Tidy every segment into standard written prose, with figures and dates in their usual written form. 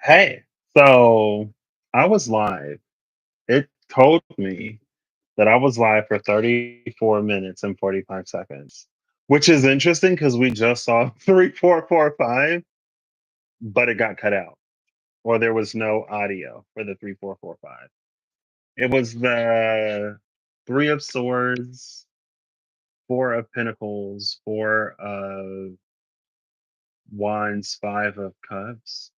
Hey, so I was live. It told me that I was live for 34 minutes and 45 seconds, which is interesting because we just saw 3445, but it got cut out, or there was no audio for the 3445. It was the Three of Swords, Four of Pentacles, Four of Wands, Five of Cups.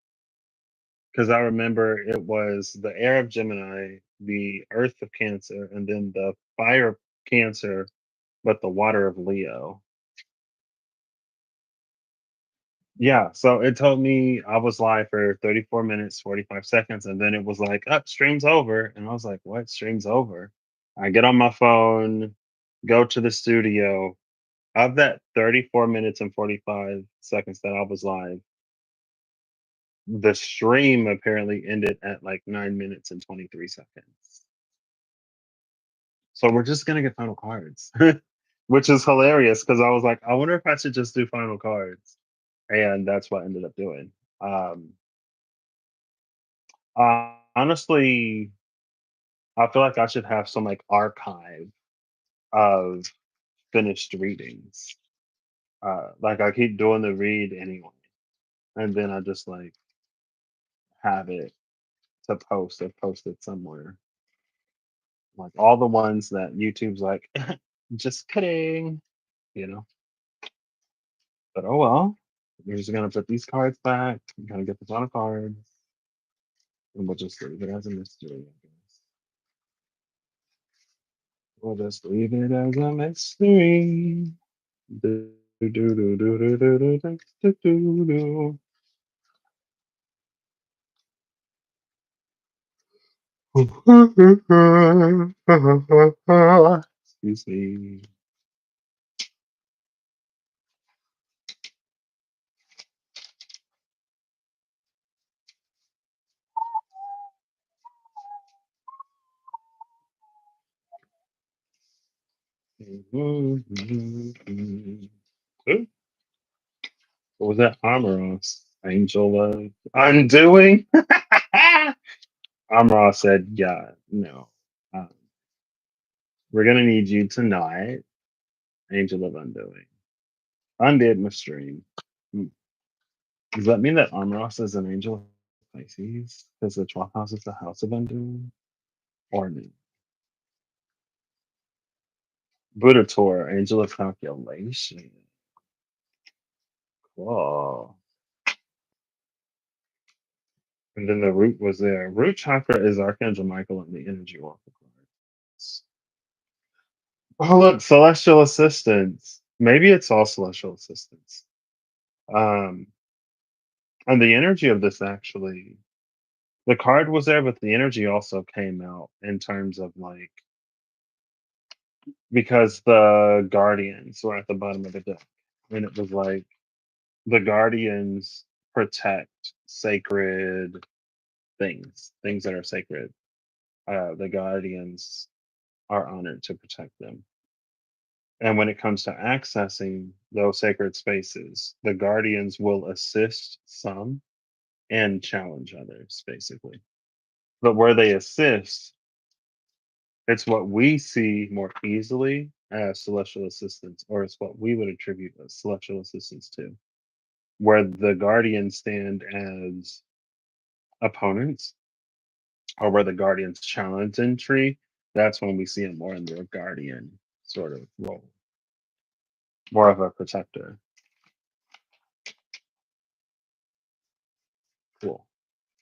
Because I remember it was the air of Gemini, the earth of Cancer, and then the fire of Cancer, but the water of Leo. Yeah, so it told me I was live for 34 minutes, 45 seconds, and then it was like, up, stream's over. And I was like, what? Stream's over. I get on my phone, go to the studio. Of that 34 minutes and 45 seconds that I was live, the stream apparently ended at like 9 minutes and 23 seconds. So we're just gonna get final cards, which is hilarious because I was like, I wonder if I should just do final cards, and that's what I ended up doing. Um, Honestly, I feel like I should have some like archive of finished readings. Like I keep doing the read anyway, and then I just like have it to post or post it somewhere. Like all the ones that YouTube's like, just kidding, you know. But oh well. We're just gonna put these cards back. I'm gonna get the final cards, and we'll just leave it as a mystery, I guess. We'll just leave it as a mystery. Do, do, do, do, do, do, do, do, do, do, do. Excuse me. Ooh, what was that? Amoros. Angel of Undoing? Amara said, yeah, no. Um, we're gonna need you tonight, Angel of Undoing. Undid my stream. Hmm. Does that mean that Amros is an angel of Pisces? Because the 12th house is the house of undoing? Or no? Buddha Tor, angel of calculation. Cool. And then the root was there. Root chakra is Archangel Michael and the energy oracle cards. Oh, look, celestial assistance. Maybe it's all celestial assistance. Um, and the energy of this actually, the card was there, but the energy also came out in terms of like, because the guardians were at the bottom of the deck. And it was like the guardians protect sacred things, things that are sacred. The guardians are honored to protect them. And when it comes to accessing those sacred spaces, the guardians will assist some and challenge others, basically. But where they assist, it's what we see more easily as celestial assistance, or it's what we would attribute as celestial assistance to. Where the guardians stand as opponents, or where the guardians challenge entry, that's when we see it more in their guardian sort of role, more of a protector. Cool.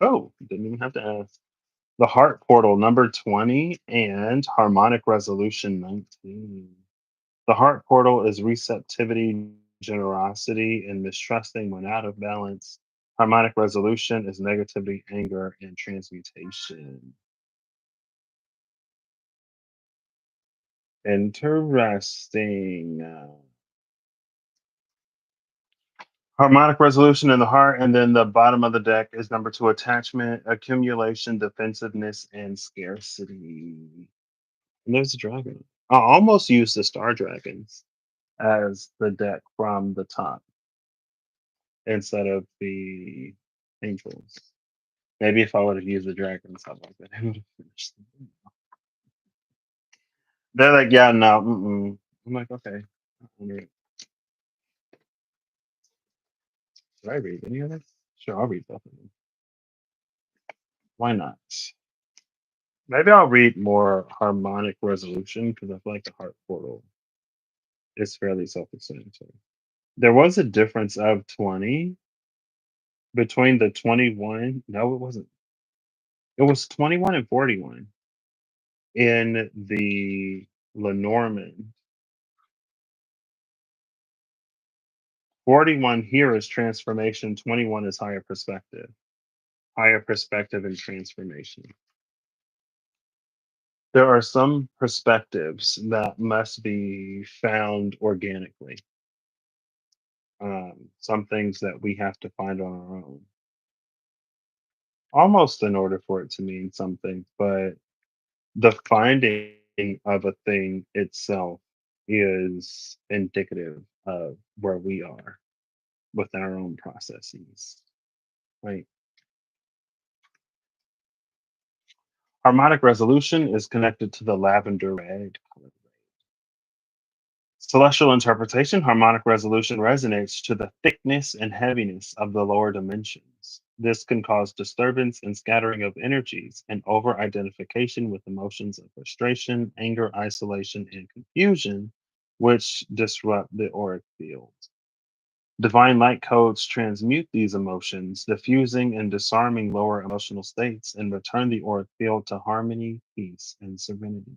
Oh, didn't even have to ask. The Heart Portal number 20 and Harmonic Resolution 19. The Heart Portal is receptivity, generosity, and mistrusting when out of balance. Harmonic Resolution is negativity, anger, and transmutation. Interesting. Harmonic resolution in the heart, and then the bottom of the deck is number two: attachment, accumulation, defensiveness, and scarcity. And there's a dragon. I almost used the star dragons as the deck from the top instead of the angels. Maybe if I would have used the dragon stuff like that, I would have finished. They're like, yeah, no, mm-mm. I'm like, okay. Did I read any of this? Sure, I'll read both of them. Why not? Maybe I'll read more harmonic resolution because I feel like the heart portal is fairly self-explanatory. There was a difference of 20 between the 21. No, it wasn't. It was 21 and 41 in the Lenormand. 41 here is transformation, 21 is higher perspective and transformation. There are some perspectives that must be found organically, some things that we have to find on our own, almost in order for it to mean something. But the finding of a thing itself is indicative of where we are with our own processes, right? Harmonic resolution is connected to the lavender red color. Celestial interpretation, harmonic resolution resonates to the thickness and heaviness of the lower dimensions. This can cause disturbance and scattering of energies and over identification with emotions of frustration, anger, isolation, and confusion, which disrupt the auric field. Divine light codes transmute these emotions, diffusing and disarming lower emotional states, and return the auric field to harmony, peace, and serenity.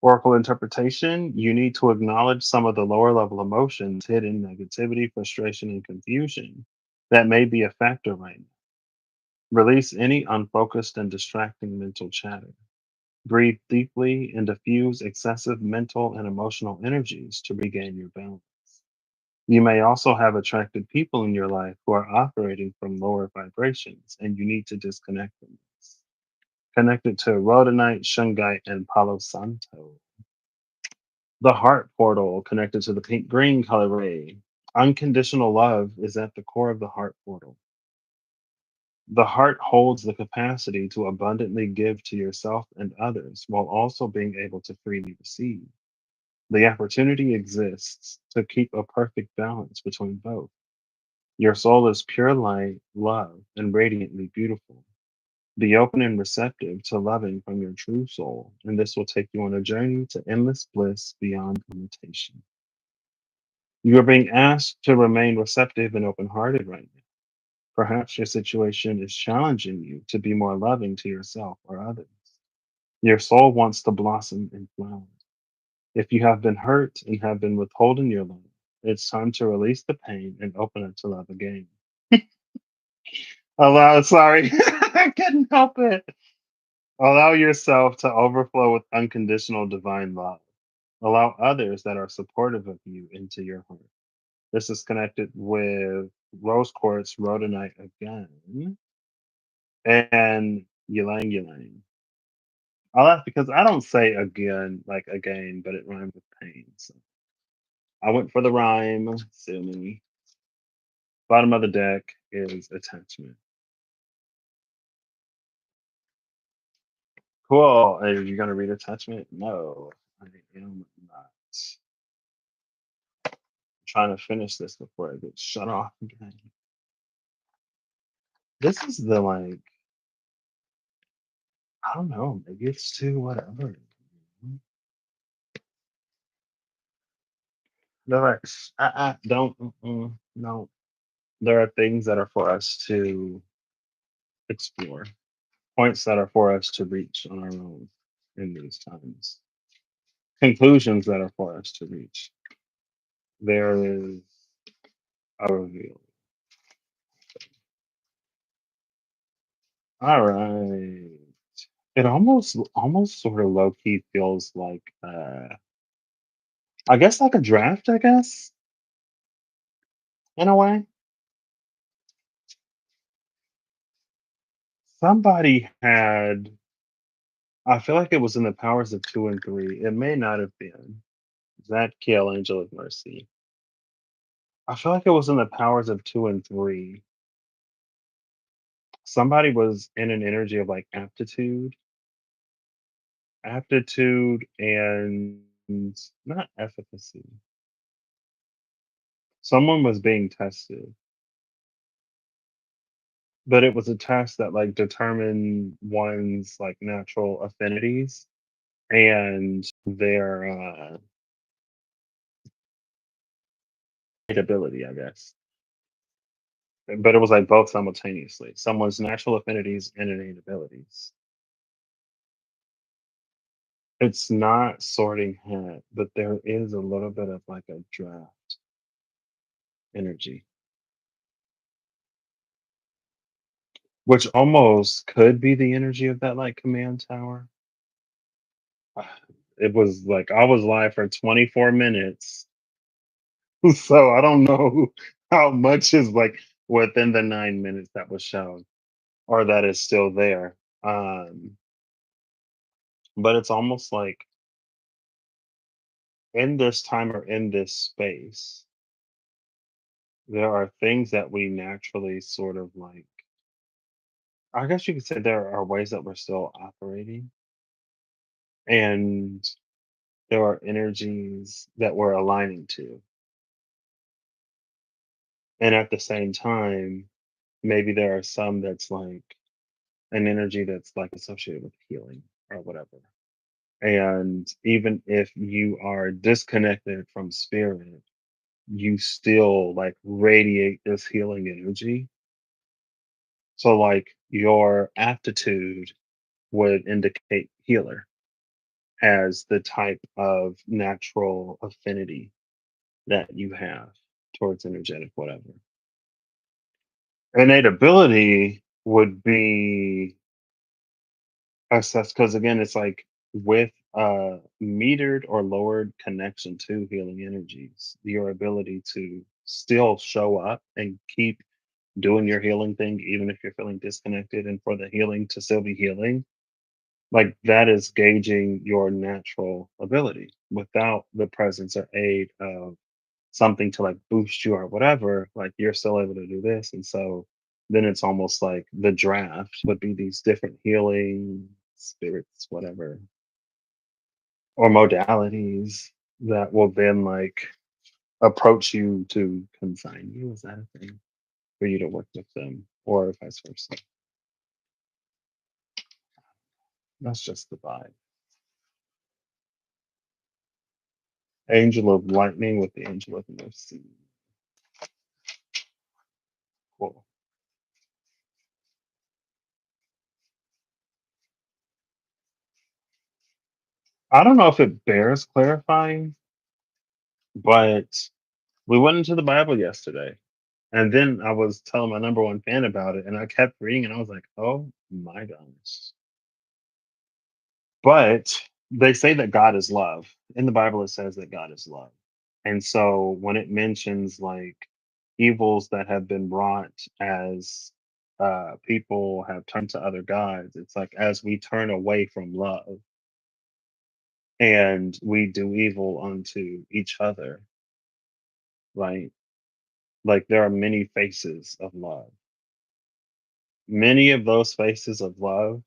Oracle interpretation, you need to acknowledge some of the lower level emotions, hidden negativity, frustration, and confusion that may be a factor right now. Release any unfocused and distracting mental chatter. Breathe deeply and diffuse excessive mental and emotional energies to regain your balance. You may also have attracted people in your life who are operating from lower vibrations, and you need to disconnect from this. Connected to rhodonite, shungite, and palo santo. The heart portal connected to the pink green color ray. Unconditional love is at the core of the heart portal. The heart holds the capacity to abundantly give to yourself and others while also being able to freely receive. The opportunity exists to keep a perfect balance between both. Your soul is pure light, love, and radiantly beautiful. Be open and receptive to loving from your true soul, and this will take you on a journey to endless bliss beyond limitation. You are being asked to remain receptive and open hearted right now. Perhaps your situation is challenging you to be more loving to yourself or others. Your soul wants to blossom and flower. If you have been hurt and have been withholding your love, it's time to release the pain and open it to love again. Allow, sorry, I couldn't help it. Allow yourself to overflow with unconditional divine love. Allow others that are supportive of you into your heart. This is connected with rose quartz, rhodonite again, and ylang ylang. I laugh because I don't say again like again, but it rhymes with pain. So I went for the rhyme. Sue me. Bottom of the deck is attachment. Cool. Are you gonna read attachment? No, I am not. I'm trying to finish this before I get shut off again. This is the like, I don't know, maybe it's too whatever. There are, don't, no. There are things that are for us to explore, points that are for us to reach on our own in these times, conclusions that are for us to reach. There is a reveal. All right. It almost sort of low key feels like I guess like a draft, I guess, in a way. Somebody had, I feel like it was in the powers of two and three. It may not have been. That Kiel Angel of Mercy. I feel like it was in the powers of two and three. somebody was in an energy of like aptitude and not efficacy. Someone was being tested, but it was a test that like determined one's like natural affinities and their ability, I guess. But it was like both simultaneously. Someone's natural affinities and innate abilities. It's not sorting hat, but there is a little bit of like a draft energy, which almost could be the energy of that like command tower. It was like I was live for 24 minutes, so I don't know how much is like within the 9 minutes that was shown or that is still there. But it's almost like in this time or in this space, there are things that we naturally sort of like, I guess you could say there are ways that we're still operating, and there are energies that we're aligning to. And at the same time, maybe there are some that's like an energy that's like associated with healing or whatever. And even if you are disconnected from spirit, you still like radiate this healing energy. So, like, your aptitude would indicate healer as the type of natural affinity that you have towards energetic whatever. Innate ability would be assessed because again, it's like with a metered or lowered connection to healing energies, your ability to still show up and keep doing your healing thing, even if you're feeling disconnected, and for the healing to still be healing, like that is gauging your natural ability without the presence or aid of something to like boost you or whatever, like you're still able to do this. And so then it's almost like the draft would be these different healing spirits, whatever, or modalities that will then like approach you to consign you. Is that a thing for you to work with them or vice versa? That's just the vibe. Angel of lightning with the angel of mercy. Cool. I don't know if it bears clarifying, but we went into the Bible yesterday. And then I was telling my number one fan about it, and I kept reading, and I was like, "Oh my gosh!" But they say that God is love. In the Bible, it says that God is love, and so when it mentions like evils that have been wrought as people have turned to other gods, it's like as we turn away from love and we do evil unto each other, right? Like there are many faces of love. Many of those faces of love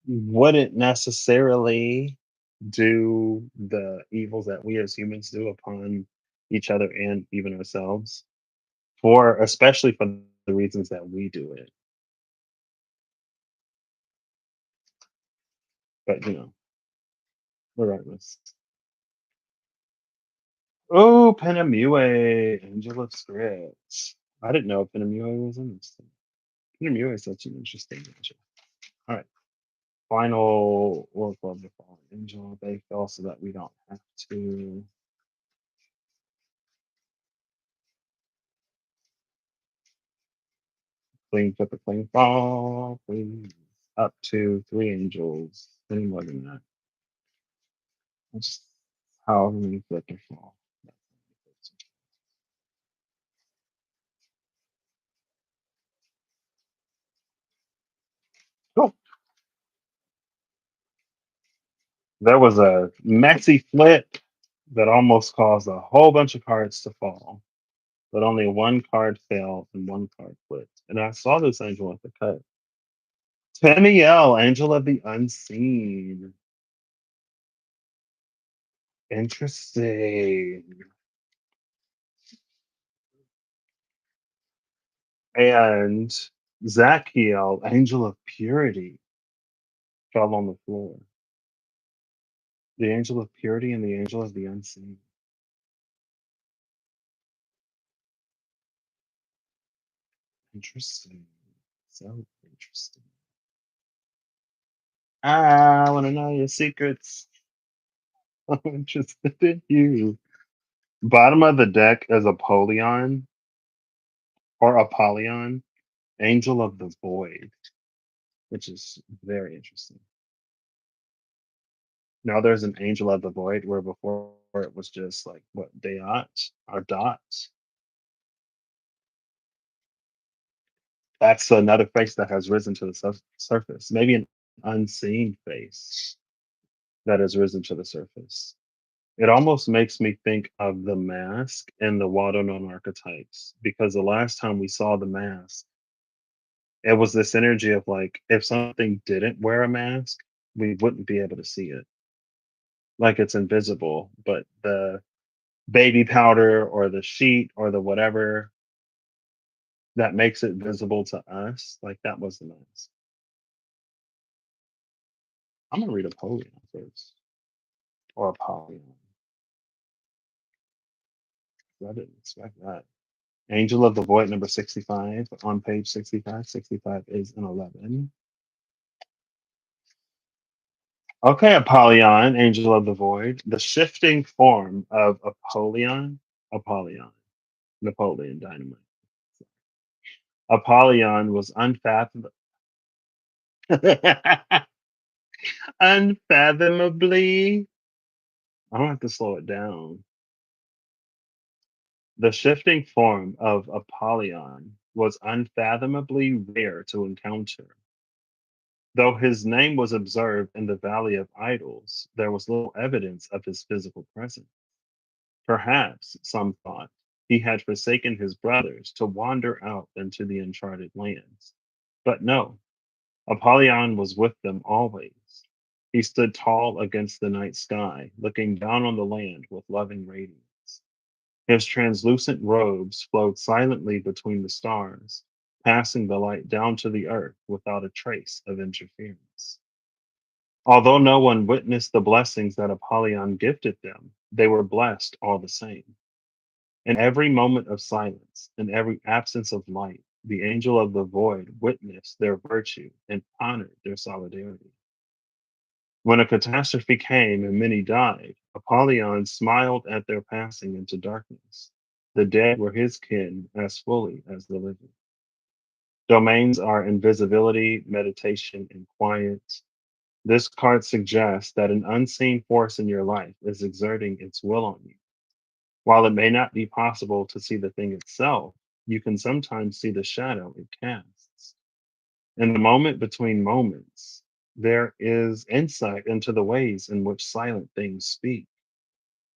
wouldn't necessarily do the evils that we as humans do upon each other and even ourselves, for especially for the reasons that we do it. But regardless. Oh, Penamue, Angel of Scripts. I didn't know Penamue was in this thing. Penamue is such an interesting angel. All right. Final Oracle of the Fallen Angel. They fell so that we don't have to clean flip a clean fall, please. Up to three angels. Any more than that. That's however many flip or fall. Cool. There was a messy flip that almost caused a whole bunch of cards to fall. but only one card failed and one card quit. And I saw this angel at the cut. Tamiel, angel of the unseen. Interesting. And Zachiel, angel of purity, fell on the floor. The angel of purity and the angel of the unseen. Interesting. So interesting. I want to know your secrets. I'm interested in you. Bottom of the deck is Apollyon or Apollyon, angel of the void, which is very interesting. Now there's an angel of the void where before it was just like what dot or dots. That's another face that has risen to the surface. Maybe an unseen face that has risen to the surface. It almost makes me think of the mask and the water known archetypes because the last time we saw the mask, it was this energy of like if something didn't wear a mask, we wouldn't be able to see it. Like it's invisible, but the baby powder or the sheet or the whatever that makes it visible to us, like that was the mask. I'm gonna read Apollyon first. Or Apollyon. I didn't expect that. Angel of the Void number 65 on page 65. 65 is an 11. Okay, Apollyon, Angel of the Void. The shifting form of Apollyon, Napoleon Dynamite. Apollyon was unfathomably. I don't have to slow it down. The shifting form of Apollyon was unfathomably rare to encounter. Though his name was observed in the Valley of Idols, there was little evidence of his physical presence. Perhaps, some thought, he had forsaken his brothers to wander out into the uncharted lands. But no, Apollyon was with them always. He stood tall against the night sky, looking down on the land with loving radiance. His translucent robes flowed silently between the stars, passing the light down to the earth without a trace of interference. Although no one witnessed the blessings that Apollyon gifted them, they were blessed all the same. In every moment of silence, in every absence of light, the angel of the void witnessed their virtue and honored their solidarity. When a catastrophe came and many died, Apollyon smiled at their passing into darkness. The dead were his kin as fully as the living. Domains are invisibility, meditation, and quiet. This card suggests that an unseen force in your life is exerting its will on you. While it may not be possible to see the thing itself, you can sometimes see the shadow it casts. In the moment between moments, there is insight into the ways in which silent things speak.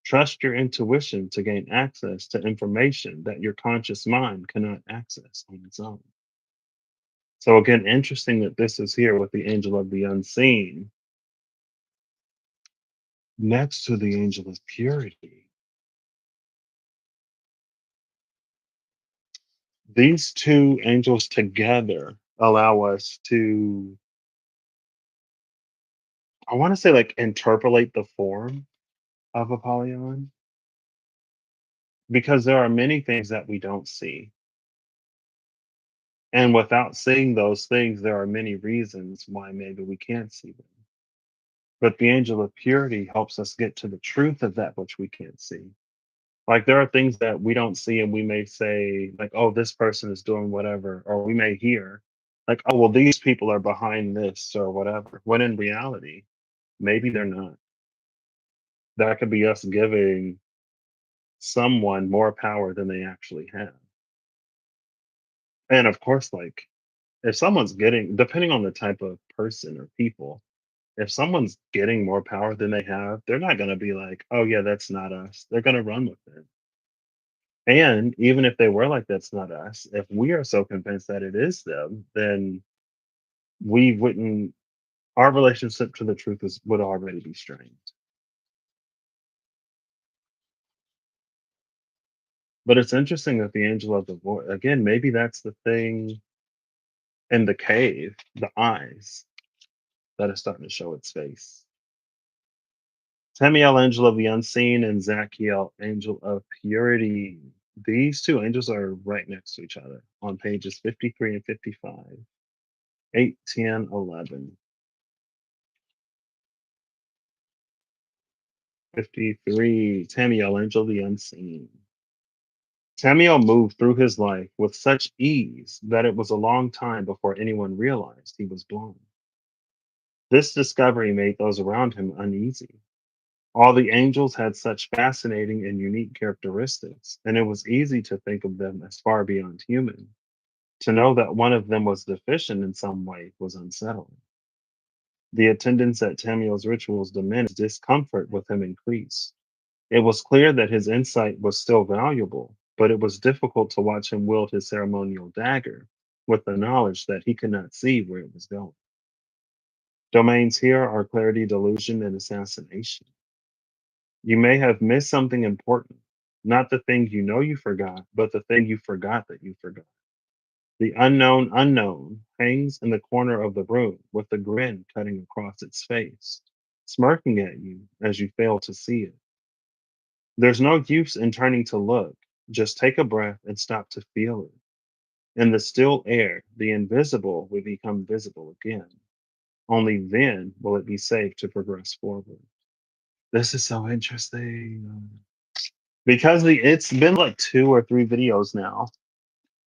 Trust your intuition to gain access to information that your conscious mind cannot access on its own. So, again, interesting that this is here with the angel of the unseen next to the angel of purity. These two angels together allow us to, I want to say, like, interpolate the form of Apollyon because there are many things that we don't see. And without seeing those things, there are many reasons why maybe we can't see them. But the angel of purity helps us get to the truth of that which we can't see. Like there are things that we don't see, and we may say, like, oh, this person is doing whatever, or we may hear, like, oh, well, these people are behind this or whatever. When in reality, maybe they're not. That could be us giving someone more power than they actually have. And of course, like, if someone's getting, depending on the type of person or people, if someone's getting more power than they have, they're not going to be like, oh, yeah, that's not us. They're going to run with it. And even if they were like, that's not us, if we are so convinced that it is them, then we wouldn't, our relationship to the truth is would already be strained. But it's interesting that the angel of the void, again, maybe that's the thing in the cave, the eyes that is starting to show its face. Tamiel, angel of the unseen, and Zachiel, angel of purity. These two angels are right next to each other on pages 53 and 55, 8, 10, 11. 53, Tamiel, angel of the unseen. Tamiel moved through his life with such ease that it was a long time before anyone realized he was blind. This discovery made those around him uneasy. All the angels had such fascinating and unique characteristics, and it was easy to think of them as far beyond human. To know that one of them was deficient in some way was unsettling. The attendance at Tamiel's rituals diminished, discomfort with him increased. It was clear that his insight was still valuable, but it was difficult to watch him wield his ceremonial dagger with the knowledge that he could not see where it was going. Domains here are clarity, delusion, and assassination. You may have missed something important, not the thing you know you forgot, but the thing you forgot that you forgot. The unknown unknown hangs in the corner of the room with a grin cutting across its face, smirking at you as you fail to see it. There's no use in turning to look. Just take a breath and stop to feel it. In the still air, the invisible will become visible again. Only then will it be safe to progress forward. This is so interesting. Because it's been like 2 or 3 videos now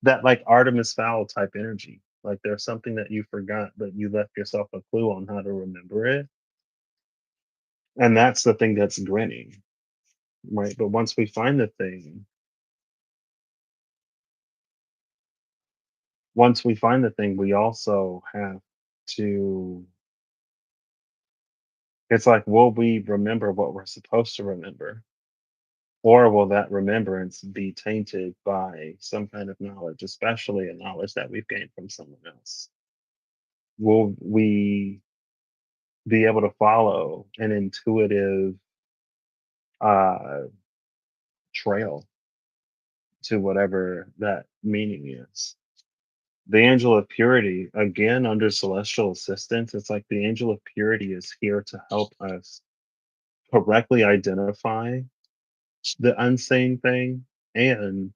that like Artemis Fowl type energy. Like there's something that you forgot, but you left yourself a clue on how to remember it. And that's the thing that's grinning, right? But once we find the thing, we also have to, it's like, will we remember what we're supposed to remember? Or will that remembrance be tainted by some kind of knowledge, especially a knowledge that we've gained from someone else? Will we be able to follow an intuitive uh, trail to whatever that meaning is? The angel of purity, again, under celestial assistance, it's like the angel of purity is here to help us correctly identify the unseen thing and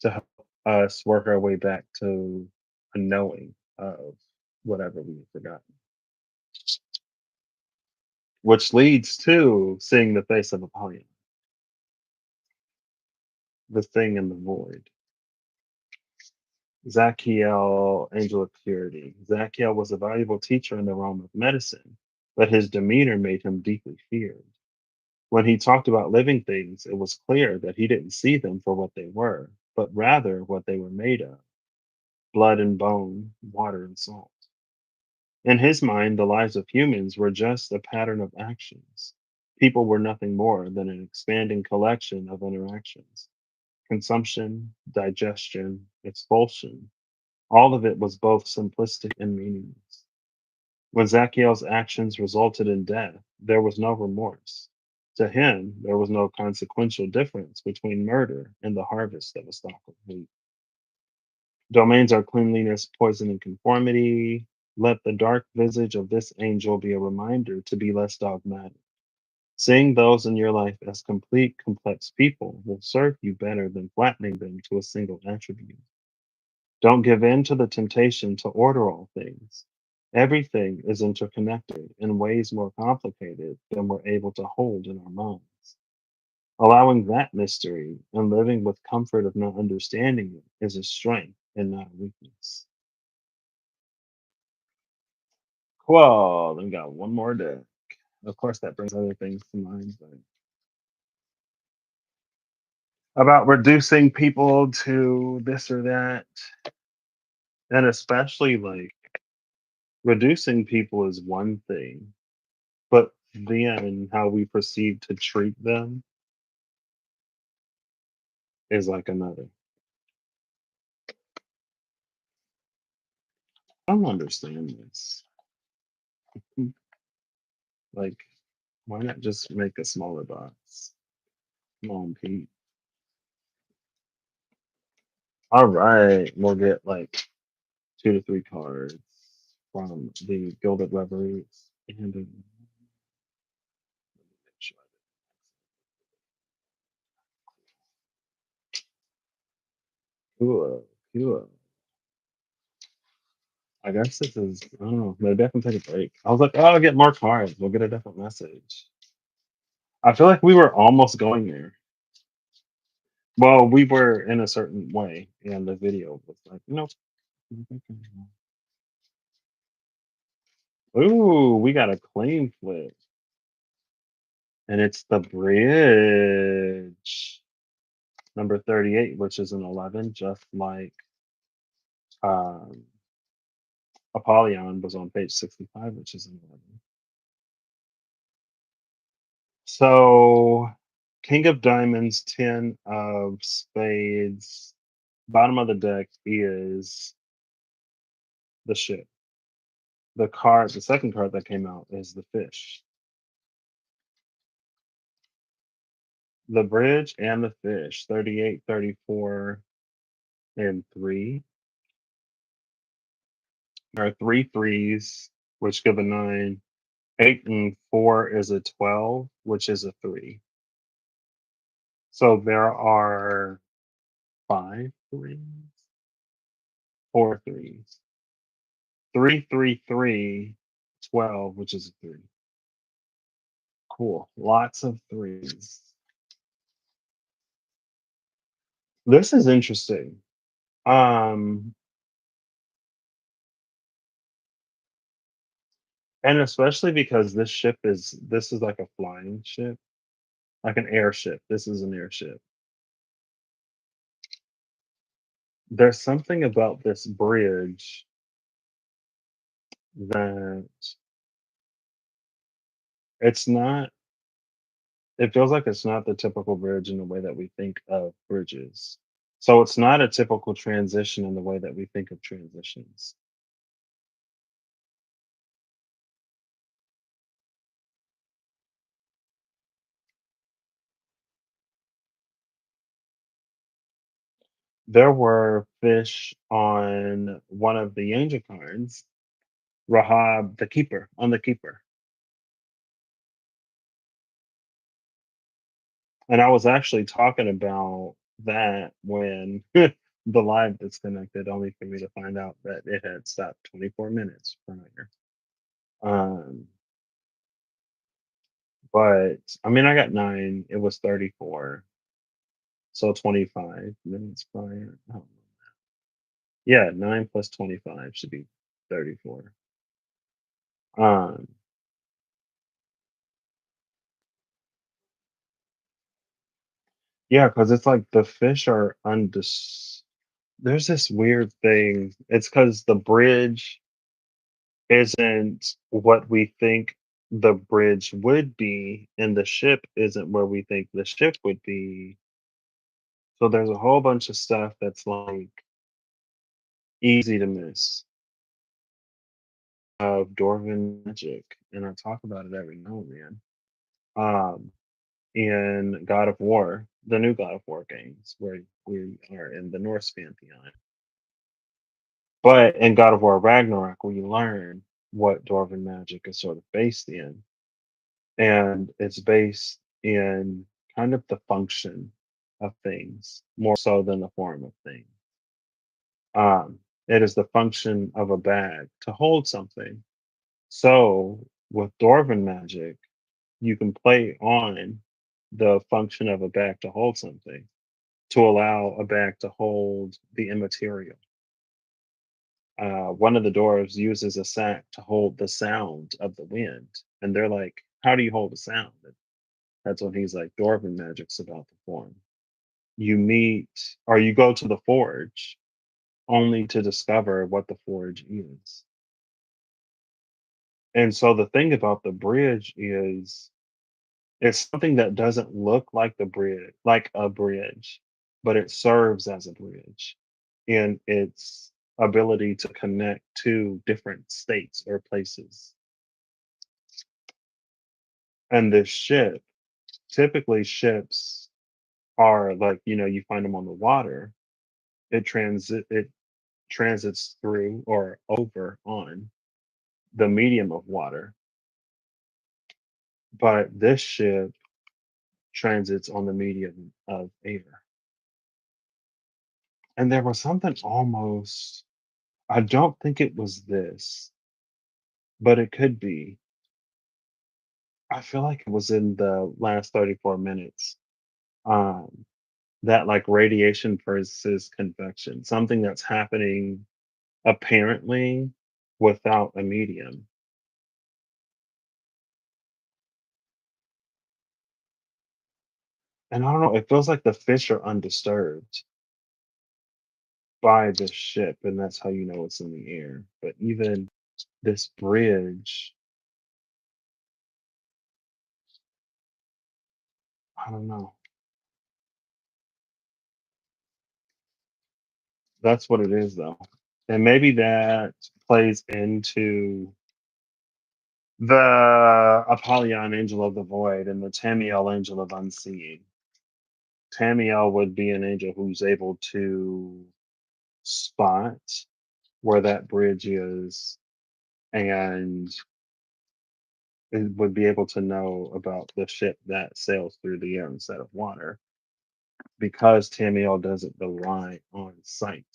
to help us work our way back to a knowing of whatever we've forgotten, which leads to seeing the face of Apollyon, the thing in the void. Zachiel, angel of purity. Zachiel was a valuable teacher in the realm of medicine, but his demeanor made him deeply feared. When he talked about living things, it was clear that he didn't see them for what they were, but rather what they were made of: blood and bone, water and salt. In his mind, the lives of humans were just a pattern of actions. People were nothing more than an expanding collection of interactions. Consumption, digestion, expulsion, all of it was both simplistic and meaningless. When Zacchaeus' actions resulted in death, there was no remorse. To him, there was no consequential difference between murder and the harvest of a stalk of wheat. Domains are cleanliness, poison, and conformity. Let the dark visage of this angel be a reminder to be less dogmatic. Seeing those in your life as complete, complex people will serve you better than flattening them to a single attribute. Don't give in to the temptation to order all things. Everything is interconnected in ways more complicated than we're able to hold in our minds. Allowing that mystery and living with comfort of not understanding it is a strength and not a weakness. Cool. Then we got one more day. Of course, that brings other things to mind, but about reducing people to this or that, and especially like reducing people is one thing, but then how we proceed to treat them is like another. I don't understand this. Hmm, Like, why not just make a smaller box? Come on, Pete. All right, we'll get like 2 to 3 cards from the Gilded Reveries. And make sure cool, cool. I guess this is, I don't know, maybe I can take a break. I was like, oh, I'll get more cards. We'll get a different message. I feel like we were almost going there. Well, we were in a certain way, and the video was like, nope. Ooh, we got a claim flip, and it's the bridge number 38, which is an 11, just like um, Apollyon was on page 65, which is an 11. So, King of Diamonds, 10 of Spades, bottom of the deck is the ship. The second card that came out is the fish. The bridge and the fish, 38, 34, and 3. There are three threes, which give a 9. 8 and 4 is a 12, which is a 3. So there are 5 threes, 4 threes. 3, 3, 3, 12, which is a 3. Cool. Lots of threes. This is interesting. Um, and especially because this is like a flying ship, like an airship. This is an airship. There's something about this bridge that it's not, it feels like it's not the typical bridge in the way that we think of bridges. So it's not a typical transition in the way that we think of transitions. There were fish on one of the angel cards, Rahab the keeper, on the keeper. And I was actually talking about that when the live disconnected, only for me to find out that it had stopped 24 minutes prior. Um, but I mean, I got 9, it was 34, so 25 minutes prior. Oh, yeah, 9 plus 25 should be 34. Um, yeah, because it's like the fish are there's this weird thing. It's because the bridge isn't what we think the bridge would be, and the ship isn't where we think the ship would be. So there's a whole bunch of stuff that's like easy to miss of Dwarven magic, and I talk about it every now and then. Um, in God of War, the new God of War games, where we are in the Norse pantheon. But in God of War Ragnarok, we learn what Dwarven magic is sort of based in. And it's based in kind of the function of things more so than the form of things. It is the function of a bag to hold something. So with Dwarven magic, you can play on the function of a bag to hold something to allow a bag to hold the immaterial. One of the dwarves uses a sack to hold the sound of the wind. And they're like, how do you hold a sound? That's when he's like, Dwarven magic's about the form. You meet or you go to the forge only to discover what the forge is. And so the thing about the bridge is it's something that doesn't look like the bridge, like a bridge. but it serves as a bridge in its ability to connect to different states or places. And this ship, typically ships are like, you find them on the water. It transits through or over on the medium of water, but this ship transits on the medium of air. And there was something almost, I don't think it was this, but it could be. I feel like it was in the last 34 minutes. Um, that like radiation versus convection, something that's happening apparently without a medium. And I don't know, it feels like the fish are undisturbed by this ship, and that's how you know it's in the air. But even this bridge, I don't know. That's what it is, though. And maybe that plays into the Apollyon angel of the void and the Tamiel angel of unseeing. Tamiel would be an angel who's able to spot where that bridge is and it would be able to know about the ship that sails through the air instead of water because Tamiel doesn't rely on sight.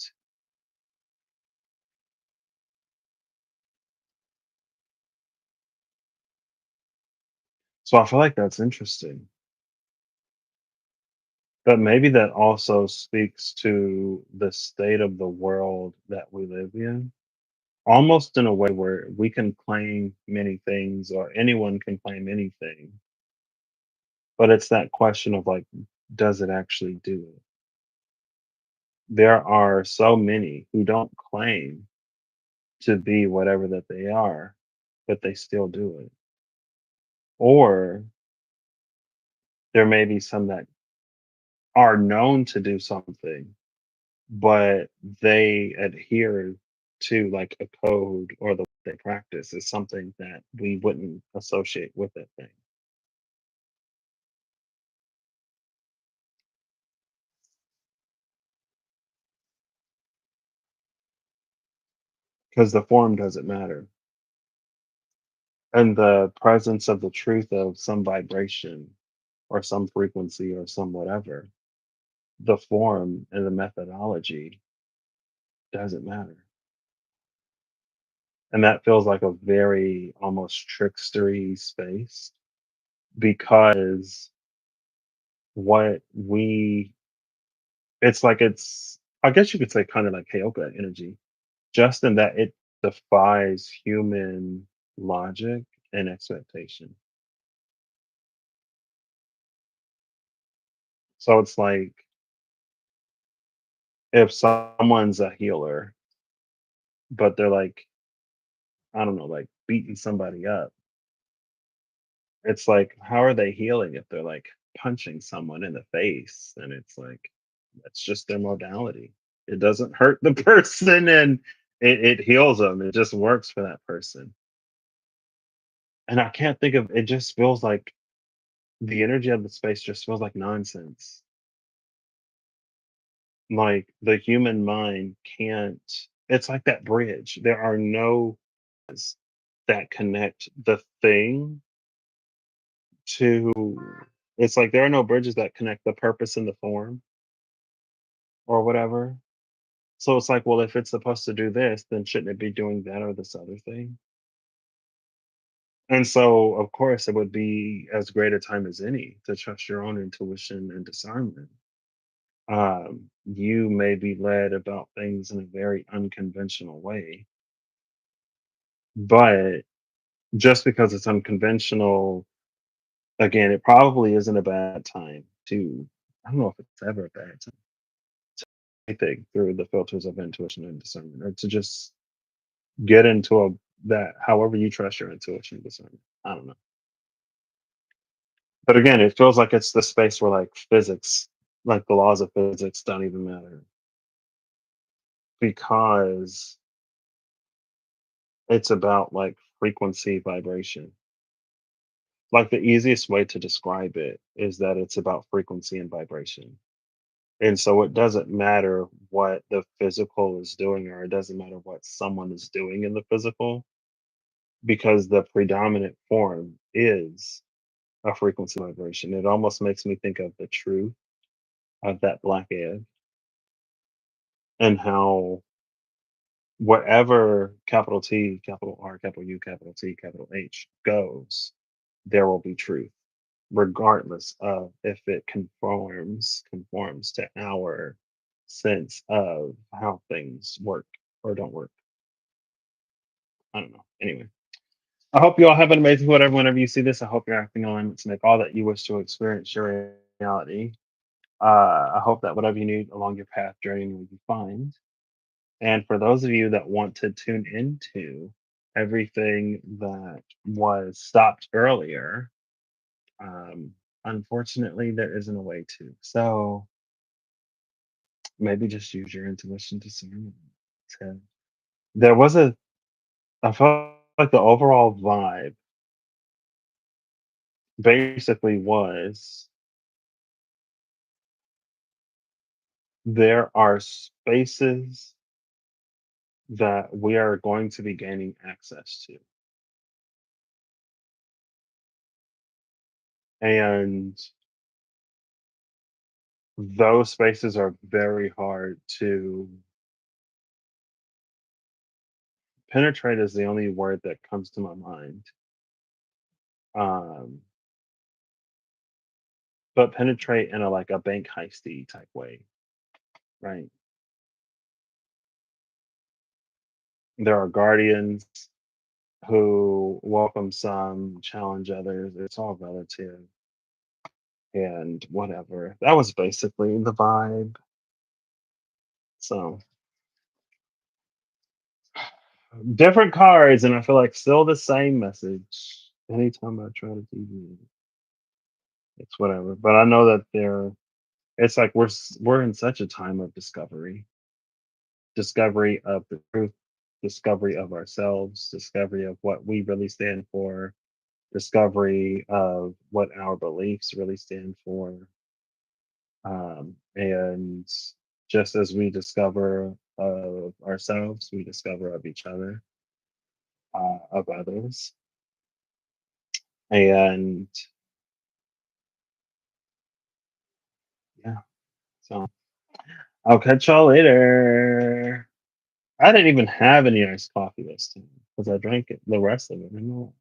So I feel like that's interesting. But maybe that also speaks to the state of the world that we live in, almost in a way where we can claim many things or anyone can claim anything. But it's that question of like, does it actually do it? There are so many who don't claim to be whatever that they are, but they still do it. Or there may be some that are known to do something, but they adhere to like a code or the way they practice is something that we wouldn't associate with that thing because the form doesn't matter. And the presence of the truth of some vibration or some frequency or some whatever, the form and the methodology doesn't matter. And that feels like a very almost trickstery space because what we it's like it's I guess you could say kind of like Heyoka energy, just in that it defies human logic and expectation. So it's like if someone's a healer, but they're like, I don't know, like beating somebody up, it's like, how are they healing if they're like punching someone in the face? And it's like, that's just their modality. It doesn't hurt the person and it heals them. It just works for that person. And I can't think of it, just feels like the energy of the space just feels like nonsense. Like the human mind can't, it's like that bridge. There are no that connect the thing to, it's like there are no bridges that connect the purpose and the form or whatever. So it's like, well, if it's supposed to do this, then shouldn't it be doing that or this other thing? And so, of course, it would be as great a time as any to trust your own intuition and discernment. You may be led about things in a very unconventional way, but just because it's unconventional, again, it probably isn't a bad time to, I don't know if it's ever a bad time, I think, through the filters of intuition and discernment, or to just get into that however you trust your intuition and discernment. I don't know. But again, it feels like it's the space where like physics Like the laws of physics don't even matter because it's about like frequency vibration. Like the easiest way to describe it is that it's about frequency and vibration. And so it doesn't matter what the physical is doing, or it doesn't matter what someone is doing in the physical, because the predominant form is a frequency vibration. It almost makes me think of the truth of that black egg and how whatever capital T, capital R, capital U, capital T, capital H goes, there will be truth, regardless of if it conforms to our sense of how things work or don't work. I don't know. Anyway, I hope you all have an amazing whatever whenever you see this. I hope you're acting on to make all that you wish to experience your reality. I hope that whatever you need along your path journey will be fine. And for those of you that want to tune into everything that was stopped earlier, um, unfortunately, there isn't a way to. So maybe just use your intuition discernment. To, there was I felt like the overall vibe basically was there are spaces that we are going to be gaining access to. And those spaces are very hard to penetrate is the only word that comes to my mind. Um, but penetrate in a like a bank heisty type way, right? There are guardians who welcome some, challenge others. It's all relative and whatever. That was basically the vibe. So different cards, and I feel like still the same message. Anytime I try to TV, it's whatever. But I know that they're. It's like we're in such a time of discovery, discovery of the truth, discovery of ourselves, discovery of what we really stand for, discovery of what our beliefs really stand for, and just as we discover of ourselves, we discover of each other, of others, and yeah. So I'll catch y'all later. I didn't even have any iced coffee this time because I drank it, the rest of it. I know.